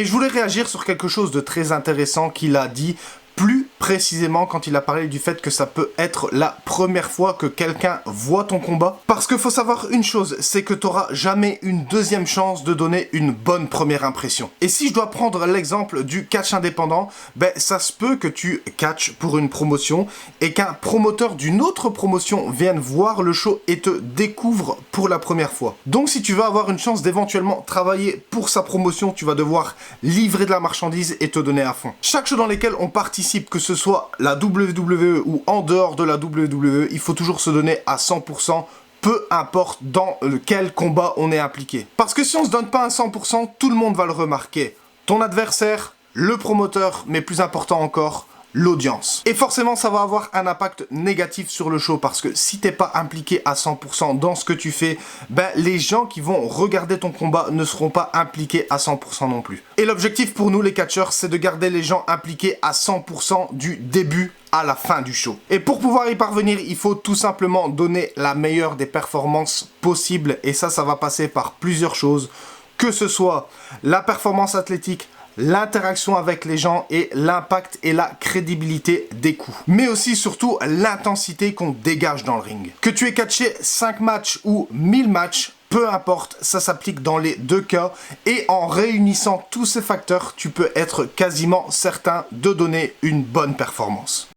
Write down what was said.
Et je voulais réagir sur quelque chose de très intéressant qu'il a dit, plus précisément quand il a parlé du fait que ça peut être la première fois que quelqu'un voit ton combat. Parce qu'il faut savoir une chose, c'est que tu n'auras jamais une deuxième chance de donner une bonne première impression. Et si je dois prendre l'exemple du catch indépendant, ben ça se peut que tu catches pour une promotion et qu'un promoteur d'une autre promotion vienne voir le show et te découvre pour la première fois. Donc si tu veux avoir une chance d'éventuellement travailler pour sa promotion, tu vas devoir livrer de la marchandise et te donner à fond. Chaque show dans lesquels on participe, que ce soit la WWE ou en dehors de la WWE, il faut toujours se donner à 100%, peu importe dans quel combat on est impliqué. Parce que si on se donne pas à 100%, tout le monde va le remarquer. Ton adversaire, le promoteur, mais plus important encore, l'audience. Et forcément, ça va avoir un impact négatif sur le show parce que si t'es pas impliqué à 100% dans ce que tu fais, ben les gens qui vont regarder ton combat ne seront pas impliqués à 100% non plus. Et l'objectif pour nous les catcheurs, c'est de garder les gens impliqués à 100% du début à la fin du show. Et pour pouvoir y parvenir, il faut tout simplement donner la meilleure des performances possibles et ça va passer par plusieurs choses, que ce soit la performance athlétique, l'interaction avec les gens et l'impact et la crédibilité des coups. Mais aussi surtout l'intensité qu'on dégage dans le ring. Que tu aies catché 5 matchs ou 1000 matchs, peu importe, ça s'applique dans les deux cas et en réunissant tous ces facteurs, tu peux être quasiment certain de donner une bonne performance.